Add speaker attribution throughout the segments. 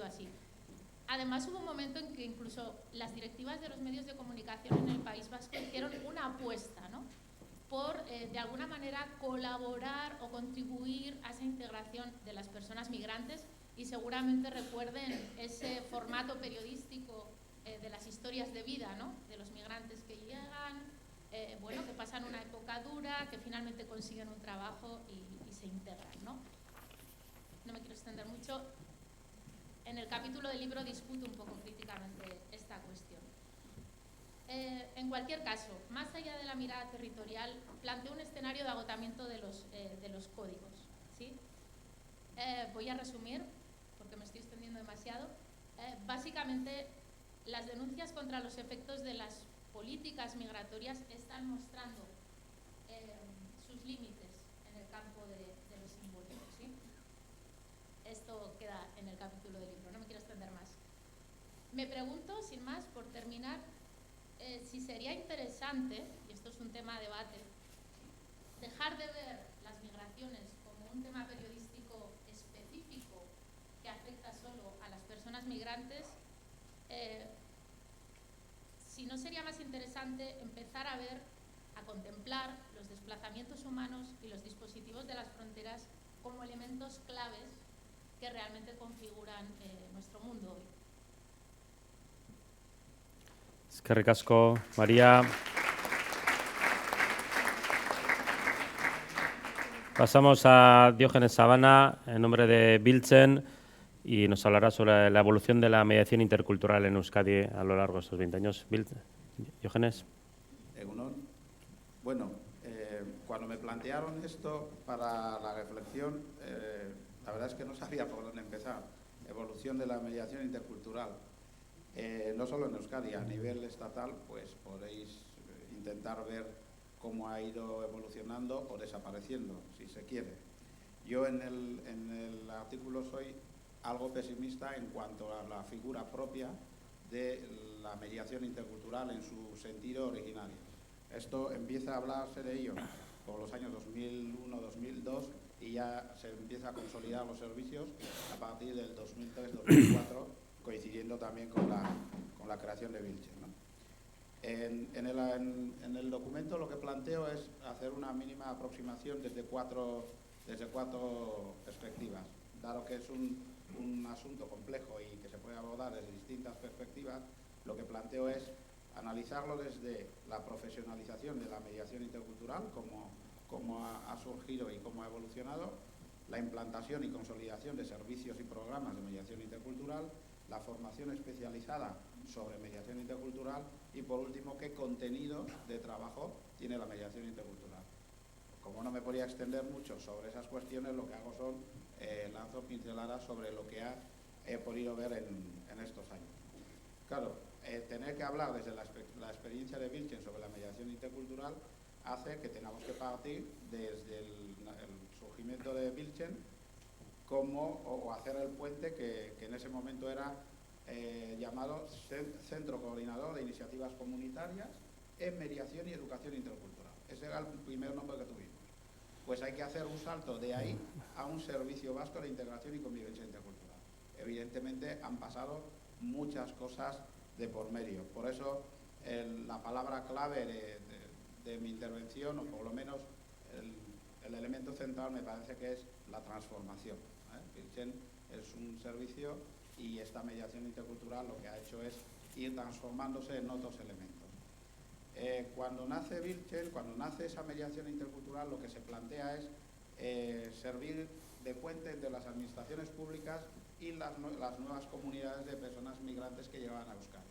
Speaker 1: así. Además, hubo un momento en que incluso las directivas de los medios de comunicación en el País Vasco hicieron una apuesta, ¿no?, por, de alguna manera, colaborar o contribuir a esa integración de las personas migrantes, y seguramente recuerden ese formato periodístico de las historias de vida, ¿no?, de los migrantes que llegan, bueno, que pasan una época dura, que finalmente consiguen un trabajo y se integran, ¿no? No me quiero extender mucho. En el capítulo del libro discuto un poco críticamente esta cuestión. En cualquier caso, más allá de la mirada territorial, planteo un escenario de agotamiento de los códigos, ¿sí? Voy a resumir, porque me estoy extendiendo demasiado. Básicamente, las denuncias contra los efectos de las políticas migratorias están mostrando sus límites en el campo de lo simbólico, ¿sí? Esto queda en el capítulo del libro, no me quiero extender más. Me pregunto, sin más, por terminar, si sería interesante, y esto es un tema a debate, dejar de ver las migraciones como un tema periodístico específico que afecta solo a las personas migrantes, si no sería más interesante empezar a ver, a contemplar los desplazamientos humanos y los dispositivos de las fronteras como elementos claves que realmente configuran nuestro mundo hoy.
Speaker 2: Eskerrik asko, María. Pasamos a Diógenes Sabana, en nombre de Biltzen, y nos hablará sobre la evolución de la mediación intercultural en Euskadi a lo largo de estos 20 años. Diógenes.
Speaker 3: Bueno, cuando me plantearon esto para la reflexión, la verdad es que no sabía por dónde empezar. Evolución de la mediación intercultural. No solo en Euskadi, a nivel estatal, pues podéis intentar ver cómo ha ido evolucionando o desapareciendo, si se quiere. Yo en el artículo soy algo pesimista en cuanto a la figura propia de la mediación intercultural en su sentido originario. Esto empieza a hablarse de ello por los años 2001-2002 y ya se empieza a consolidar los servicios a partir del 2003-2004, coincidiendo también con la creación de Biltzen, ¿no? En el documento lo que planteo es hacer una mínima aproximación desde cuatro perspectivas. Dado que es un asunto complejo y que se puede abordar desde distintas perspectivas, lo que planteo es analizarlo desde la profesionalización de la mediación intercultural, cómo ha surgido y cómo ha evolucionado, la implantación y consolidación de servicios y programas de mediación intercultural, la formación especializada sobre mediación intercultural y, por último, qué contenido de trabajo tiene la mediación intercultural. Como no me podía extender mucho sobre esas cuestiones, lo que hago son lanzo pinceladas sobre lo que he podido ver en estos años. Claro, tener que hablar desde la experiencia de Biltzen sobre la mediación intercultural hace que tengamos que partir desde el surgimiento de Biltzen o hacer el puente que en ese momento era llamado Centro Coordinador de Iniciativas Comunitarias en Mediación y Educación Intercultural. Ese era el primer nombre que tuvimos. Pues hay que hacer un salto de ahí a un Servicio Vasco de Integración y Convivencia Intercultural. Evidentemente han pasado muchas cosas de por medio. Por eso la palabra clave de mi intervención, o por lo menos el elemento central, me parece que es la transformación. Biltzen es un servicio y esta mediación intercultural lo que ha hecho es ir transformándose en otros elementos. Cuando nace Biltzen, cuando nace esa mediación intercultural, lo que se plantea es servir de puente entre las administraciones públicas y las nuevas comunidades de personas migrantes que llegan a Euskadi.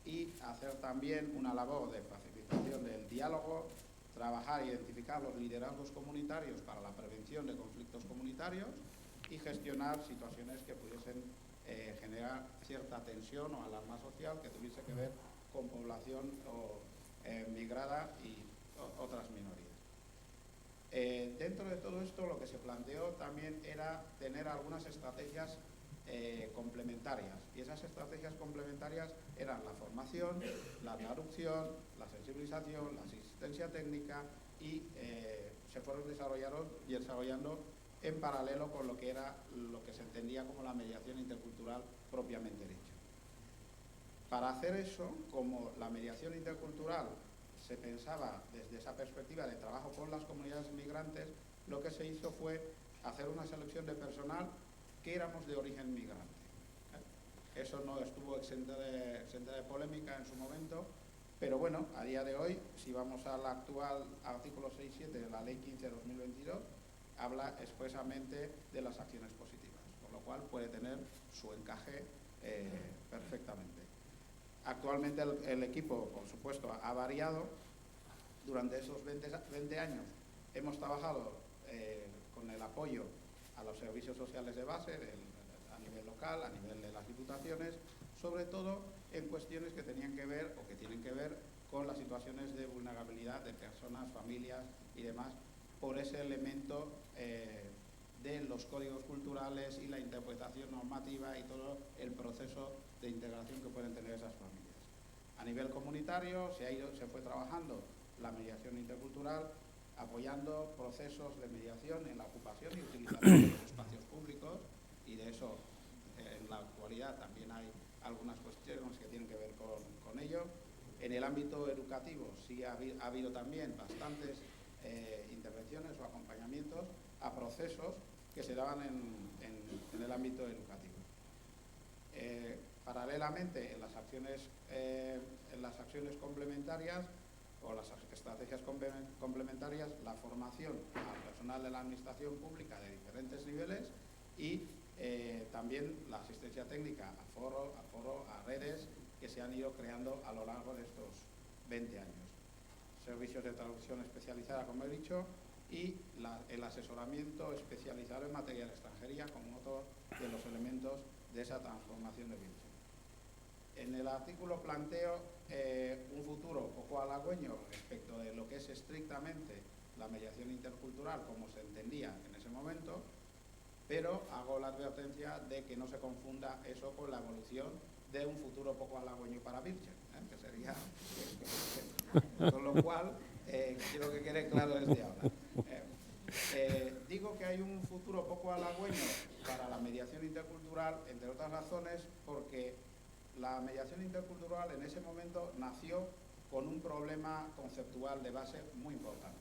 Speaker 3: Y hacer también una labor de facilitación del diálogo, trabajar e identificar los liderazgos comunitarios para la prevención de conflictos comunitarios y gestionar situaciones que pudiesen generar cierta tensión o alarma social que tuviese que ver con población migrada y otras minorías. Dentro de todo esto, lo que se planteó también era tener algunas estrategias complementarias, y esas estrategias complementarias eran la formación, la traducción, la sensibilización, la asistencia técnica y se fueron desarrollando en paralelo con lo que se entendía como la mediación intercultural propiamente dicho. Para hacer eso, como la mediación intercultural se pensaba desde esa perspectiva de trabajo con las comunidades migrantes, lo que se hizo fue hacer una selección de personal que éramos de origen migrante. Eso no estuvo exento de polémica en su momento, pero bueno, a día de hoy, si vamos al actual artículo 6.7 de la Ley 15/2022, habla expresamente de las acciones positivas, por lo cual puede tener su encaje perfectamente. Actualmente el equipo, por supuesto, ha variado. Durante esos 20 años hemos trabajado con el apoyo a los servicios sociales de base a nivel local, a nivel de las diputaciones, sobre todo en cuestiones que tenían que ver o que tienen que ver con las situaciones de vulnerabilidad de personas, familias y demás, por ese elemento de los códigos culturales y la interpretación normativa y todo el proceso de integración que pueden tener esas familias. A nivel comunitario se fue trabajando la mediación intercultural, apoyando procesos de mediación en la ocupación y utilización de los espacios públicos, y de eso en la actualidad también hay algunas cuestiones que tienen que ver con ello. En el ámbito educativo sí ha habido también bastantes intervenciones o acompañamientos a procesos que se daban en el ámbito educativo. Paralelamente, en las acciones complementarias o las estrategias complementarias, la formación al personal de la administración pública de diferentes niveles y también la asistencia técnica a foro, a redes que se han ido creando a lo largo de estos 20 años. Servicios de traducción especializada, como he dicho, y el asesoramiento especializado en materia de extranjería como otro de los elementos de esa transformación de Vilchen. En el artículo planteo un futuro poco halagüeño respecto de lo que es estrictamente la mediación intercultural como se entendía en ese momento, pero hago la advertencia de que no se confunda eso con la evolución de un futuro poco halagüeño para Vilchen, que sería con lo cual quiero que quede claro desde ahora. Digo que hay un futuro poco halagüeño para la mediación intercultural, entre otras razones, porque la mediación intercultural en ese momento nació con un problema conceptual de base muy importante.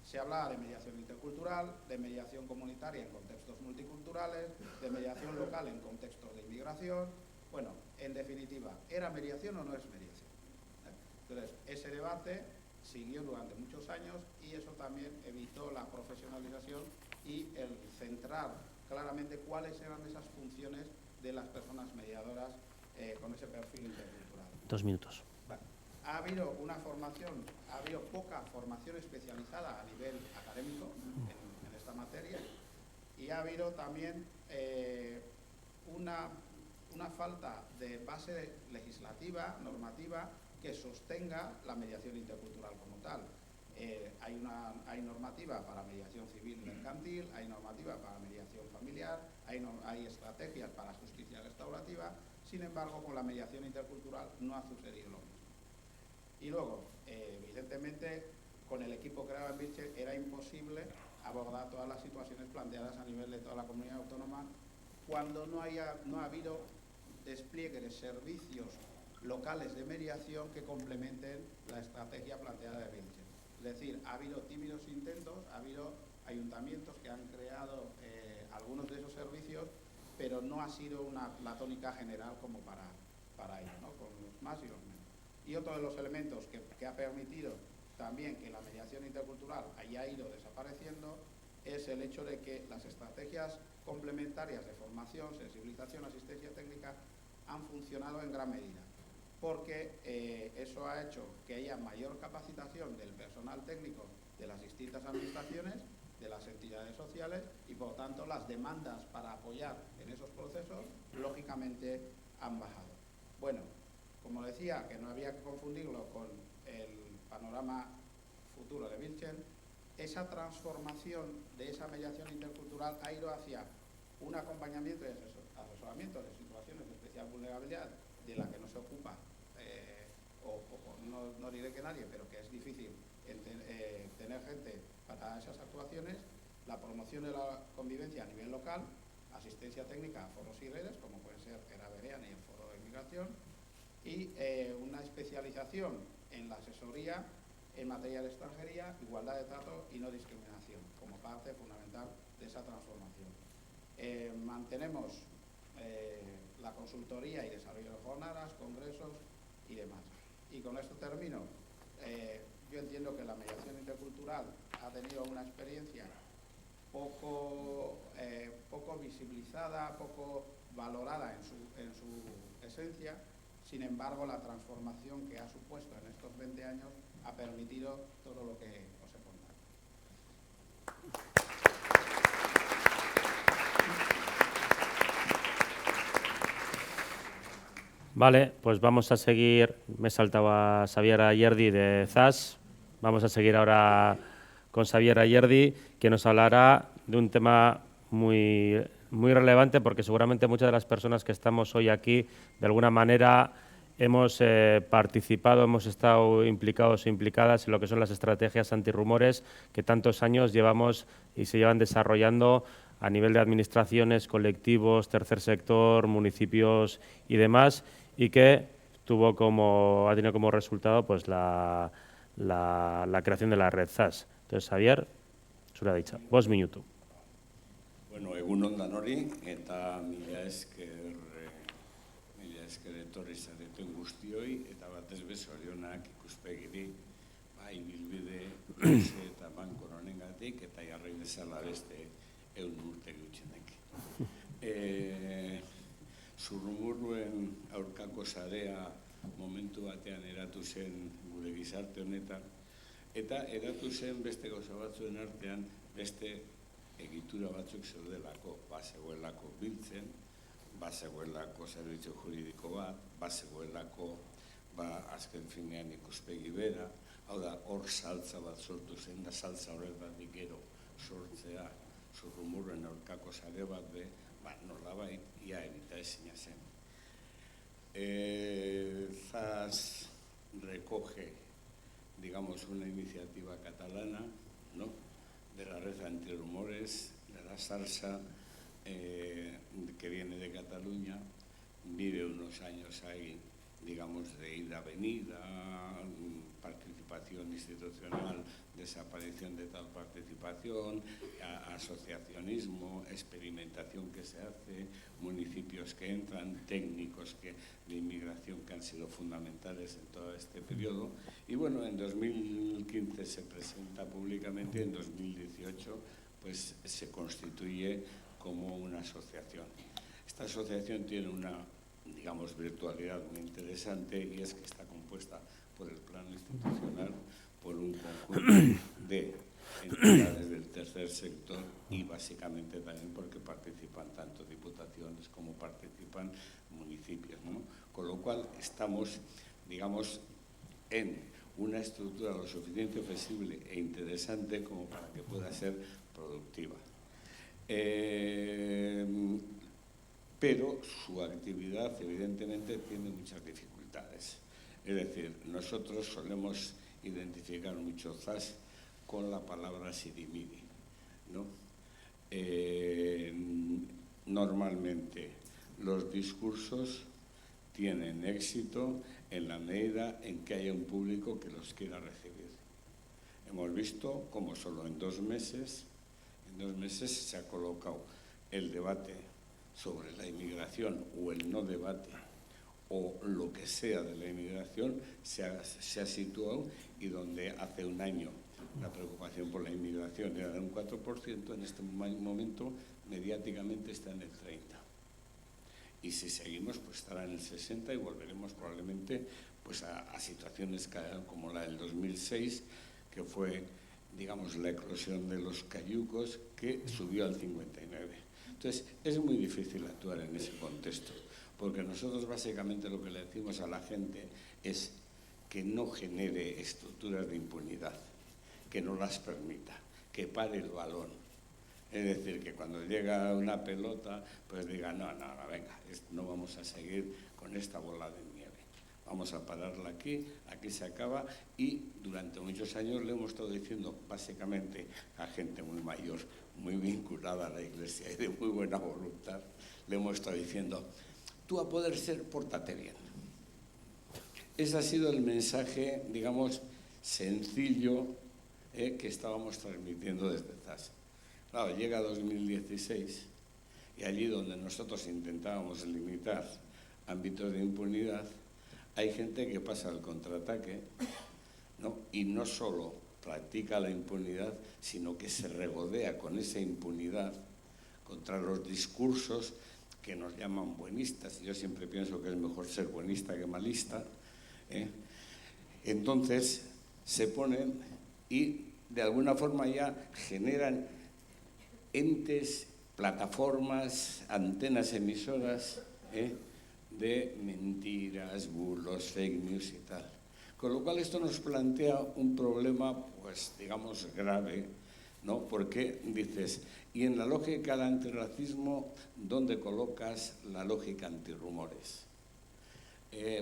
Speaker 3: Se hablaba de mediación intercultural, de mediación comunitaria en contextos multiculturales, de mediación local en contextos de inmigración. Bueno, en definitiva, ¿era mediación o no es mediación? Entonces, ese debate siguió durante muchos años y eso también evitó la profesionalización y el centrar claramente cuáles eran esas funciones de las personas mediadoras con ese perfil intercultural.
Speaker 2: 2 minutos.
Speaker 3: Vale. Ha habido poca formación especializada a nivel académico en esta materia y ha habido también una falta de base legislativa, normativa, que sostenga la mediación intercultural como tal. Hay normativa para mediación civil y mercantil, hay normativa para mediación familiar, hay estrategias para justicia restaurativa. Sin embargo, con la mediación intercultural no ha sucedido lo mismo. Y luego, evidentemente, con el equipo creado en Vilchen era imposible abordar todas las situaciones planteadas a nivel de toda la comunidad autónoma cuando no ha habido despliegue de servicios locales de mediación que complementen la estrategia planteada de Vilchen. Es decir, ha habido tímidos intentos, ha habido ayuntamientos que han creado algunos de esos servicios, pero no ha sido la tónica general como para ello, ¿no? Con los más y los menos. Y otro de los elementos que ha permitido también que la mediación intercultural haya ido desapareciendo es el hecho de que las estrategias complementarias de formación, sensibilización, asistencia técnica han funcionado en gran medida, porque eso ha hecho que haya mayor capacitación del personal técnico de las distintas administraciones, de las entidades sociales, y por tanto las demandas para apoyar en esos procesos lógicamente han bajado. Bueno, como decía, que no había que confundirlo con el panorama futuro de Vilchen, esa transformación de esa mediación intercultural ha ido hacia un acompañamiento y asesoramiento de situaciones de especial vulnerabilidad de la que no se ocupa, no diré que nadie, pero que es difícil tener gente para esas actuaciones, la promoción de la convivencia a nivel local, asistencia técnica a foros y redes, como pueden ser discriminación y una especialización en la asesoría en materia de extranjería, igualdad de trato y no discriminación, como parte fundamental de esa transformación. Mantenemos la consultoría y desarrollo de jornadas, congresos y demás. Y con esto termino. Yo entiendo que la mediación intercultural ha tenido una experiencia poco visibilizada, poco valorada en su esencia. Sin embargo, la transformación que ha supuesto en estos 20 años ha permitido todo lo que os he contado.
Speaker 2: Vale, pues vamos a seguir. Me he saltado a Xavier Ayerdi de ZAS. Vamos a seguir ahora con Xavier Ayerdi, que nos hablará de un tema muy relevante, porque seguramente muchas de las personas que estamos hoy aquí, de alguna manera, hemos participado, hemos estado implicados o implicadas en lo que son las estrategias antirrumores que tantos años llevamos y se llevan desarrollando a nivel de administraciones, colectivos, tercer sector, municipios y demás, y que ha tenido como resultado pues la creación de la red ZAS. Entonces, Xavier, zure ditza. 5 minutu.
Speaker 4: Bueno, egunon danori, eta mila esker etorri zareten guztioi, eta batez be zorionak ikuspegiri, ibilbide eta bankor honengatik, eta jarrai bezala beste 100 urte gutxenek. Zurrumurruen aurkako sarea momentu batean eratu zen gure gizarte honetan, eta eratu zen beste gauza batzuen artean beste egitura batzuk zeudelako, bazegoelako biltzen, bazegoelako zerbitzu juridiko bat, bazegoelako azken finean ikuspegi bera, hau da, hor saltza bat sortu zen, da saltza horretatik gero sortzea zurrumurruen aurkako sare bat be, nolabait ia evita ezina zen. ZAS recoge, digamos, una iniciativa catalana, ¿no?, de la red antirrumores, de la salsa, que viene de Cataluña, vive unos años ahí, digamos, de ida-venida, participación institucional, desaparición de tal participación, asociacionismo, experimentación que se hace, municipios que entran, técnicos de inmigración que han sido fundamentales en todo este periodo. Y bueno, en 2015 se presenta públicamente y en 2018 pues, se constituye como una asociación. Esta asociación tiene una, digamos, virtualidad muy interesante y es que está compuesta por el plano institucional, por un conjunto de entidades del tercer sector y básicamente también porque participan tanto diputaciones como participan municipios, ¿no? Con lo cual estamos, digamos, en una estructura lo suficiente flexible e interesante como para que pueda ser productiva. Pero su actividad evidentemente tiene muchas dificultades. Es decir, nosotros solemos identificar mucho ZAS con la palabra sirimiri, ¿no? Normalmente los discursos tienen éxito en la medida en que haya un público que los quiera recibir. Hemos visto cómo solo en 2 meses se ha colocado el debate sobre la inmigración o el no debate o lo que sea de la inmigración se ha situado, y donde hace un año la preocupación por la inmigración era de un 4%, en este momento mediáticamente está en el 30%. Y si seguimos, pues estará en el 60% y volveremos probablemente pues, a situaciones como la del 2006, que fue, digamos, la eclosión de los cayucos, que subió al 59%. Entonces, es muy difícil actuar en ese contexto, porque nosotros básicamente lo que le decimos a la gente es que no genere estructuras de impunidad, que no las permita, que pare el balón. Es decir, que cuando llega una pelota, pues diga, no, venga, no vamos a seguir con esta bola de nieve. Vamos a pararla aquí se acaba, y durante muchos años le hemos estado diciendo básicamente a gente muy mayor, muy vinculada a la Iglesia y de muy buena voluntad, le hemos estado diciendo, tú a poder ser, pórtate bien. Ese ha sido el mensaje, digamos, sencillo que estábamos transmitiendo desde ZAS. Claro, llega 2016 y allí donde nosotros intentábamos limitar ámbitos de impunidad, hay gente que pasa al contraataque, ¿no? Y no solo practica la impunidad, sino que se regodea con esa impunidad contra los discursos que nos llaman buenistas. Yo siempre pienso que es mejor ser buenista que malista. Entonces se ponen y de alguna forma ya generan entes, plataformas, antenas emisoras de mentiras, bulos, fake news y tal. Con lo cual esto nos plantea un problema, pues digamos, grave, ¿no? Porque dices, y en la lógica del antirracismo, ¿dónde colocas la lógica antirrumores?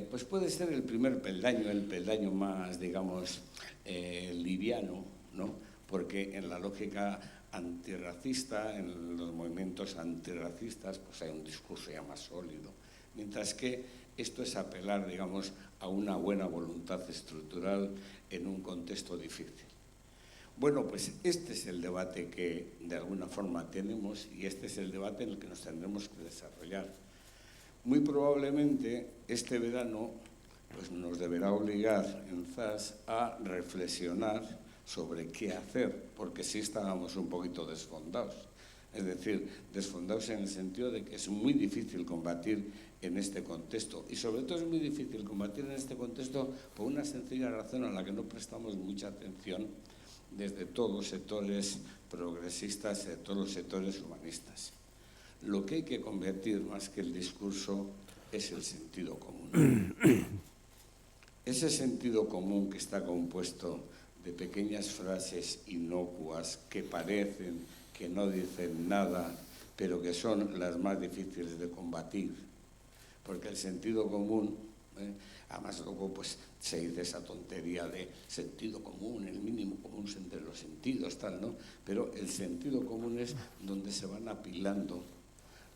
Speaker 4: Pues puede ser el primer peldaño, el peldaño más, digamos, liviano, ¿no? Porque en la lógica antirracista, en los movimientos antirracistas, pues hay un discurso ya más sólido. Mientras que esto es apelar, digamos, a una buena voluntad estructural en un contexto difícil. Bueno, pues este es el debate que de alguna forma tenemos y este es el debate en el que nos tendremos que desarrollar. Muy probablemente este verano pues nos deberá obligar en ZAS a reflexionar sobre qué hacer, porque sí estábamos un poquito desfondados. Es decir, desfondados en el sentido de que es muy difícil combatir en este contexto. Y sobre todo es muy difícil combatir en este contexto por una sencilla razón a la que no prestamos mucha atención desde todos los sectores progresistas, de todos los sectores humanistas. Lo que hay que convertir más que el discurso es el sentido común. Ese sentido común que está compuesto de pequeñas frases inocuas que parecen que no dicen nada, pero que son las más difíciles de combatir. Porque el sentido común, además luego pues se dice esa tontería de sentido común, el mínimo común entre los sentidos, tal, ¿no? Pero el sentido común es donde se van apilando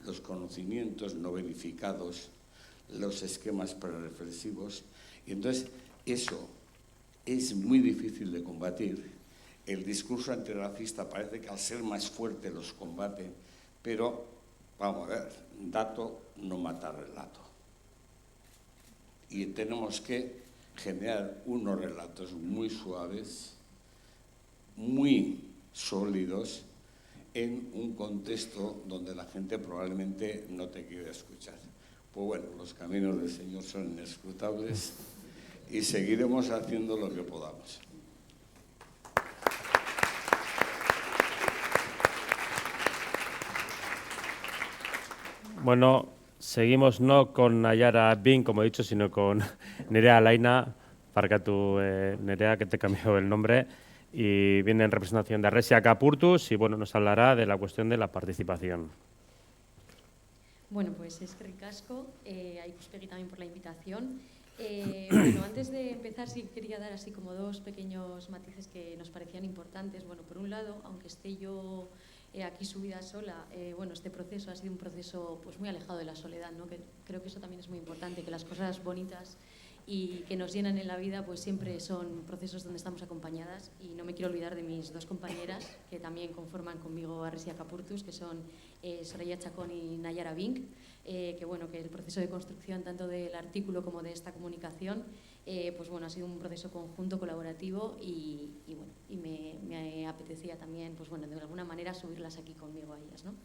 Speaker 4: los conocimientos no verificados, los esquemas prereflexivos, y entonces eso es muy difícil de combatir. El discurso antirracista parece que al ser más fuerte los combate, pero, vamos a ver, dato no mata relato. Y tenemos que generar unos relatos muy suaves, muy sólidos, en un contexto donde la gente probablemente no te quiere escuchar. Pues bueno, los caminos del Señor son inescrutables y seguiremos haciendo lo que podamos.
Speaker 2: Bueno, seguimos no con Nayara Bin, como he dicho, sino con Nerea Alaina, Parkatu Nerea, que te cambió el nombre, y viene en representación de Arresia Capurtus y bueno, nos hablará de la cuestión de la participación.
Speaker 5: Bueno, pues es que ricasco, a Ikuspegi también por la invitación. Bueno, antes de empezar sí quería dar así como dos pequeños matices que nos parecían importantes. Bueno, por un lado, aunque esté yo aquí subida sola, bueno, este proceso ha sido un proceso pues muy alejado de la soledad, ¿no? Que creo que eso también es muy importante, que las cosas bonitas y que nos llenan en la vida pues siempre son procesos donde estamos acompañadas, y no me quiero olvidar de mis dos compañeras que también conforman conmigo Arresia Capurtus, que son Soraya Chacón y Nayara Bink, que bueno, que el proceso de construcción tanto del artículo como de esta comunicación pues bueno, ha sido un proceso conjunto, colaborativo, y bueno, y me apetecía también pues bueno, de alguna manera subirlas aquí conmigo a ellas, ¿no?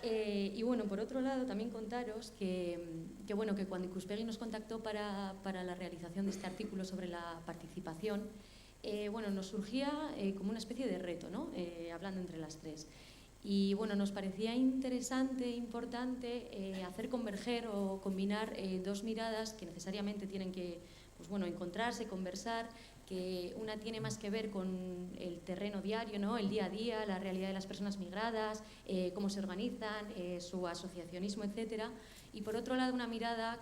Speaker 5: Y bueno, por otro lado, también contaros que bueno, que cuando Ikuspegi nos contactó para la realización de este artículo sobre la participación, bueno, nos surgía como una especie de reto, ¿no? Hablando entre las tres. Y bueno, nos parecía interesante, importante hacer converger o combinar dos miradas que necesariamente tienen que pues bueno, encontrarse, conversar, que una tiene más que ver con el terreno diario, ¿no? El día a día, la realidad de las personas migradas, cómo se organizan, su asociacionismo, etcétera. Y por otro lado, una mirada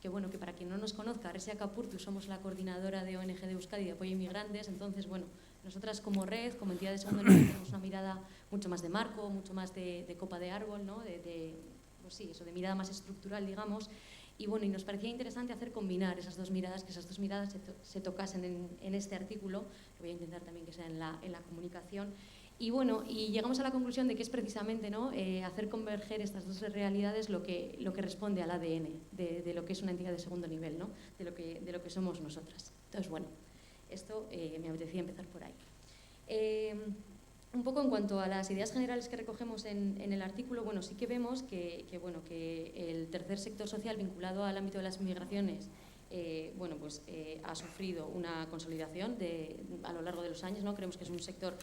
Speaker 5: que, bueno, que para quien no nos conozca, Arresia Capurtus, somos la coordinadora de ONG de Euskadi de apoyo a inmigrantes. Entonces, bueno, nosotras como red, como entidad de segundo nivel, tenemos una mirada mucho más de marco, mucho más de copa de árbol, ¿no? Pues sí, eso de mirada más estructural, digamos. Y bueno, y nos parecía interesante hacer combinar esas dos miradas, que esas dos miradas se tocasen en este artículo, que voy a intentar también que sea en la comunicación. Y bueno, y llegamos a la conclusión de que es precisamente, ¿no?, hacer converger estas dos realidades lo que responde al ADN de lo que es una entidad de segundo nivel, ¿no?, de lo que somos nosotras. Entonces, bueno, esto me apetecía empezar por ahí. Un poco en cuanto a las ideas generales que recogemos en el artículo, bueno, sí que vemos que el tercer sector social vinculado al ámbito de las migraciones ha sufrido una consolidación a lo largo de los años, ¿no? Creemos que es un sector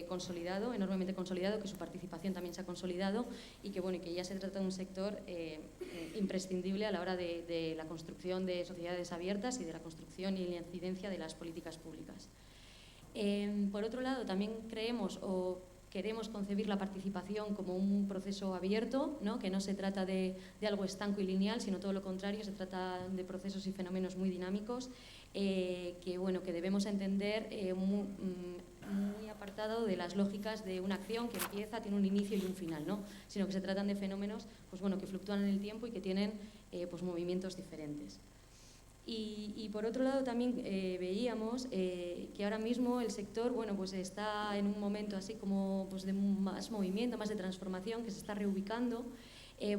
Speaker 5: consolidado, enormemente consolidado, que su participación también se ha consolidado y que ya se trata de un sector imprescindible a la hora de la construcción de sociedades abiertas y de la construcción y la incidencia de las políticas públicas. Por otro lado, también creemos o queremos concebir la participación como un proceso abierto, ¿no?, que no se trata de algo estanco y lineal, sino todo lo contrario, se trata de procesos y fenómenos muy dinámicos que debemos entender muy apartado de las lógicas de una acción que empieza, tiene un inicio y un final, ¿no?, sino que se tratan de fenómenos que fluctúan en el tiempo y que tienen movimientos diferentes. Y por otro lado también veíamos que ahora mismo el sector está en un momento así como de más movimiento, más de transformación, que se está reubicando,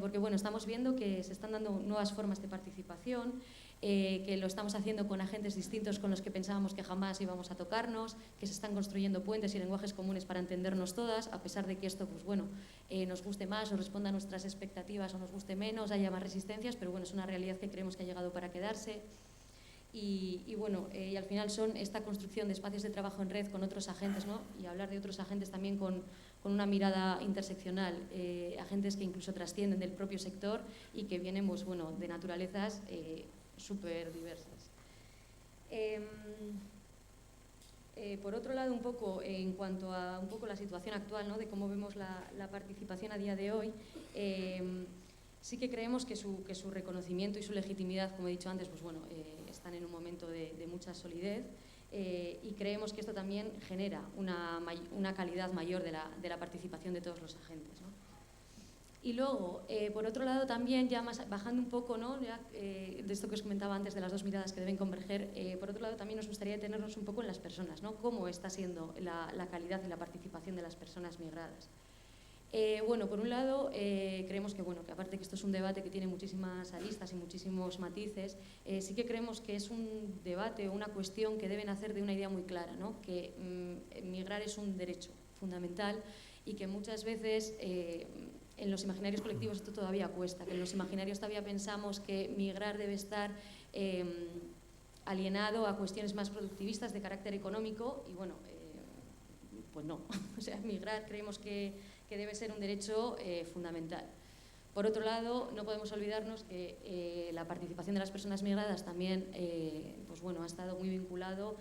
Speaker 5: porque estamos viendo que se están dando nuevas formas de participación, que lo estamos haciendo con agentes distintos con los que pensábamos que jamás íbamos a tocarnos, que se están construyendo puentes y lenguajes comunes para entendernos todas, a pesar de que esto nos guste más o responda a nuestras expectativas o nos guste menos, haya más resistencias, pero es una realidad que creemos que ha llegado para quedarse. Y al final son esta construcción de espacios de trabajo en red con otros agentes, ¿no?, y hablar de otros agentes también con una mirada interseccional, agentes que incluso trascienden del propio sector y que vienen de naturalezas súper diversas. Por otro lado, un poco en cuanto a la situación actual, ¿no?, de cómo vemos la participación a día de hoy, sí que creemos que su reconocimiento y su legitimidad, como he dicho antes, están en un momento de mucha solidez, y creemos que esto también genera una calidad mayor de la participación de todos los agentes, ¿no? Y luego, por otro lado, también, ya más bajando un poco, ¿no?, de esto que os comentaba antes de las dos miradas que deben converger, por otro lado también nos gustaría detenernos un poco en las personas, ¿no?, cómo está siendo la calidad y la participación de las personas migradas. Por un lado, creemos que aparte que esto es un debate que tiene muchísimas aristas y muchísimos matices, sí que creemos que es un debate o una cuestión que deben hacer de una idea muy clara, ¿no?, que migrar es un derecho fundamental y que muchas veces en los imaginarios colectivos esto todavía cuesta, que en los imaginarios todavía pensamos que migrar debe estar alienado a cuestiones más productivistas de carácter económico y pues no, o sea, migrar creemos que debe ser un derecho fundamental. Por otro lado, no podemos olvidarnos que la participación de las personas migradas también ha estado muy vinculado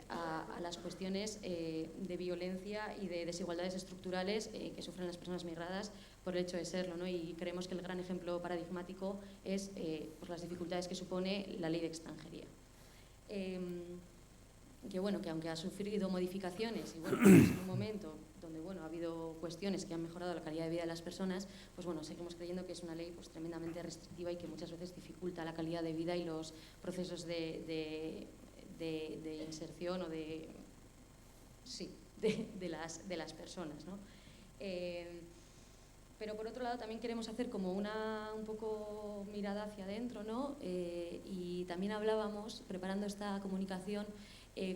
Speaker 5: a las cuestiones de violencia y de desigualdades estructurales que sufren las personas migradas por el hecho de serlo, ¿no? Y creemos que el gran ejemplo paradigmático es las dificultades que supone la ley de extranjería. Que aunque ha sufrido modificaciones y en un momento donde ha habido cuestiones que han mejorado la calidad de vida de las personas, seguimos creyendo que es una ley tremendamente restrictiva y que muchas veces dificulta la calidad de vida y los procesos de inserción o de las personas, ¿no? Pero por otro lado también queremos hacer como un poco mirada hacia adentro, ¿no? Y también hablábamos, preparando esta comunicación,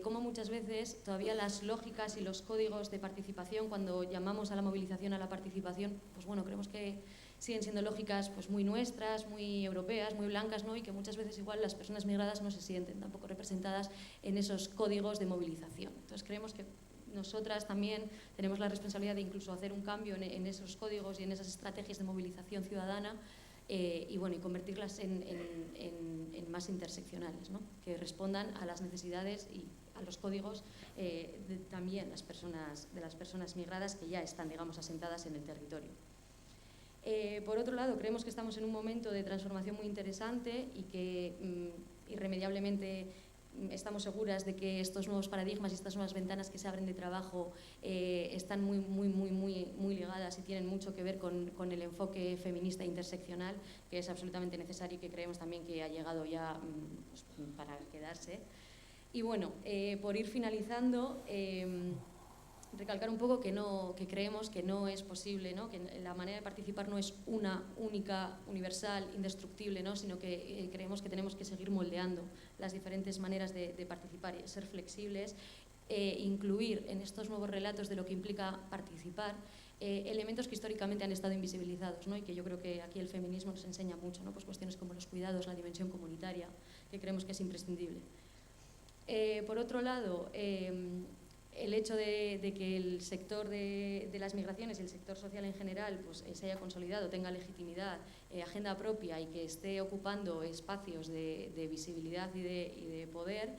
Speaker 5: cómo muchas veces todavía las lógicas y los códigos de participación, cuando llamamos a la movilización, a la participación, creemos que siguen siendo lógicas muy nuestras, muy europeas, muy blancas, ¿no? Y que muchas veces igual las personas migradas no se sienten tampoco representadas en esos códigos de movilización. Entonces creemos que nosotras también tenemos la responsabilidad de incluso hacer un cambio en esos códigos y en esas estrategias de movilización ciudadana y convertirlas en más interseccionales, ¿no? Que respondan a las necesidades y a los códigos también de las personas migradas que ya están, digamos, asentadas en el territorio. Por otro lado, creemos que estamos en un momento de transformación muy interesante y que irremediablemente estamos seguras de que estos nuevos paradigmas y estas nuevas ventanas que se abren de trabajo están muy ligadas y tienen mucho que ver con el enfoque feminista e interseccional, que es absolutamente necesario y que creemos también que ha llegado ya pues, para quedarse. Y bueno, por ir finalizando, recalcar un poco que creemos que no es posible, ¿no? Que la manera de participar no es una única, universal, indestructible, ¿no? Sino que creemos que tenemos que seguir moldeando las diferentes maneras de participar, ser flexibles, incluir en estos nuevos relatos de lo que implica participar elementos que históricamente han estado invisibilizados, ¿no? Y que yo creo que aquí el feminismo nos enseña mucho, ¿no? Pues cuestiones como los cuidados, la dimensión comunitaria, que creemos que es imprescindible. Por otro lado, el hecho de que el sector de las migraciones y el sector social en general pues, se haya consolidado, tenga legitimidad, agenda propia y que esté ocupando espacios de visibilidad y de poder,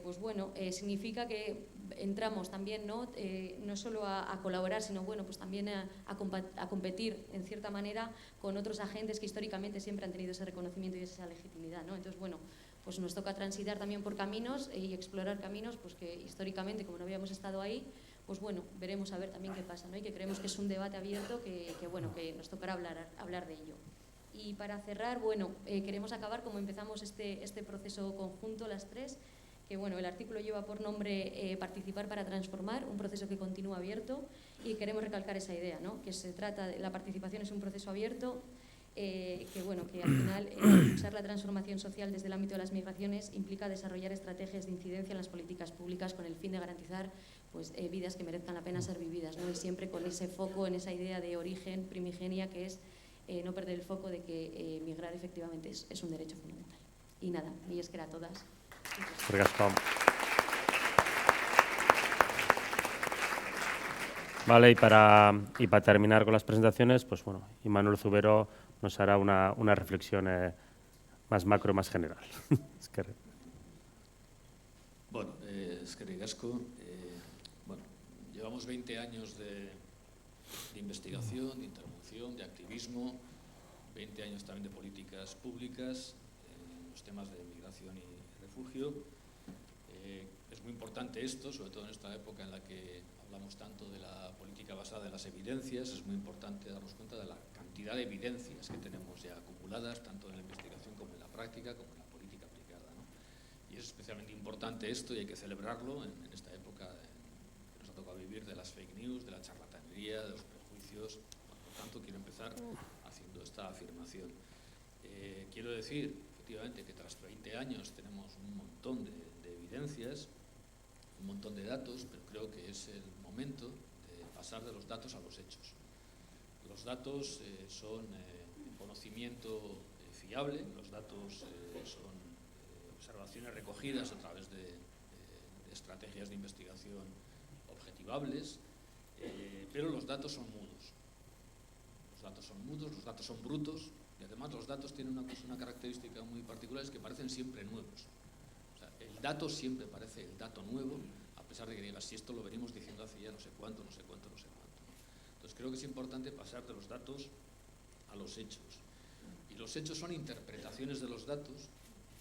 Speaker 5: pues bueno, significa que entramos también no solo a colaborar, sino bueno, pues también a competir en cierta manera con otros agentes que históricamente siempre han tenido ese reconocimiento y esa legitimidad, ¿no? Entonces, bueno, pues nos toca transitar también por caminos y explorar caminos pues que históricamente, como no habíamos estado ahí, pues bueno, veremos a ver también qué pasa, ¿no? Y que creemos que es un debate abierto que bueno, que nos tocará hablar de ello. Y para cerrar, bueno, queremos acabar como empezamos este proceso conjunto, las tres, que bueno, el artículo lleva por nombre Participar para transformar, un proceso que continúa abierto, y queremos recalcar esa idea, ¿no? Que se trata de la participación es un proceso abierto, que bueno, que al final impulsar la transformación social desde el ámbito de las migraciones implica desarrollar estrategias de incidencia en las políticas públicas con el fin de garantizar pues, vidas que merezcan la pena ser vividas, ¿no? Y siempre con ese foco en esa idea de origen primigenia que es no perder el foco de que migrar efectivamente es un derecho fundamental. Y nada, y es que era todas.
Speaker 2: Vale, y para terminar con las presentaciones, pues bueno, Imanol Zubero nos hará una reflexión más macro, más general.
Speaker 6: Bueno, eskerrik asko. Bueno, llevamos 20 años de investigación, de intervención, de activismo, 20 años también de políticas públicas en los temas de migración y refugio. Es muy importante esto, sobre todo en esta época en la que hablamos tanto de la política basada en las evidencias, es muy importante darnos cuenta de la cantidad de evidencias que tenemos ya acumuladas, tanto en la investigación como en la práctica, como en la política aplicada, ¿no? Y es especialmente importante esto y hay que celebrarlo en esta época que nos ha tocado vivir de las fake news, de la charlatanería, de los prejuicios. Por tanto, quiero empezar haciendo esta afirmación. Quiero decir, efectivamente, que tras 20 años tenemos un montón de evidencias, un montón de datos, pero creo que es el momento de pasar de los datos a los hechos. Los datos son conocimiento fiable, los datos son observaciones recogidas a través de estrategias de investigación objetivables, pero los datos son mudos. Los datos son mudos, los datos son brutos, y además los datos tienen una característica muy particular, es que parecen siempre nuevos. O sea, el dato siempre parece el dato nuevo, a pesar de que digas, si esto lo venimos diciendo hace ya no sé cuánto, ¿no? Entonces creo que es importante pasar de los datos a los hechos. Y los hechos son interpretaciones de los datos,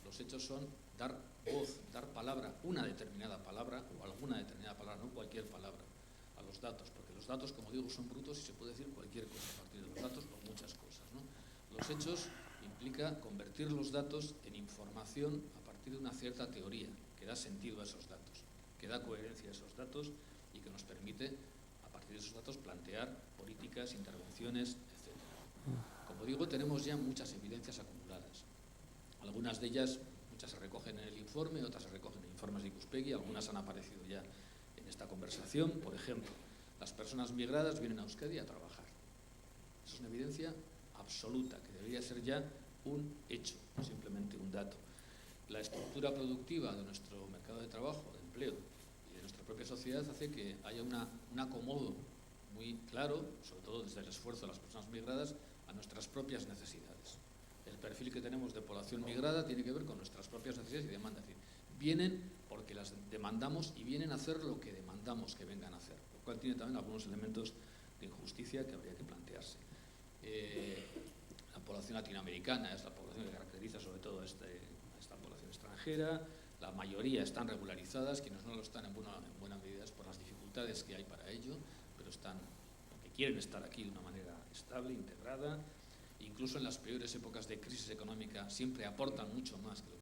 Speaker 6: los hechos son dar voz, dar palabra, una determinada palabra, o alguna determinada palabra, no cualquier palabra, a los datos, porque los datos, como digo, son brutos y se puede decir cualquier cosa a partir de los datos, o muchas cosas, ¿no? Los hechos implica convertir los datos en información a partir de una cierta teoría que da sentido a esos datos, que da coherencia a esos datos y que nos permite, a partir de esos datos, plantear políticas, intervenciones, etc. Como digo, tenemos ya muchas evidencias acumuladas. Algunas de ellas, muchas se recogen en el informe, otras se recogen en informes de Ikuspegi, algunas han aparecido ya en esta conversación. Por ejemplo, las personas migradas vienen a Euskadi a trabajar. Eso es una evidencia absoluta, que debería ser ya un hecho, no simplemente un dato. La estructura productiva de nuestro mercado de trabajo, de empleo y de nuestra propia sociedad hace que haya un acomodo muy claro, sobre todo desde el esfuerzo de las personas migradas, a nuestras propias necesidades. El perfil que tenemos de población migrada tiene que ver con nuestras propias necesidades y demandas. Es decir, vienen porque las demandamos y vienen a hacer lo que demandamos que vengan a hacer, lo cual tiene también algunos elementos de injusticia que habría que plantearse. La población latinoamericana es la población que caracteriza sobre todo a esta población extranjera, La mayoría están regularizadas, quienes no lo están en buena medida es por las dificultades que hay para ello, pero están, que quieren estar aquí de una manera estable, integrada. Incluso en las peores épocas de crisis económica siempre aportan mucho más que lo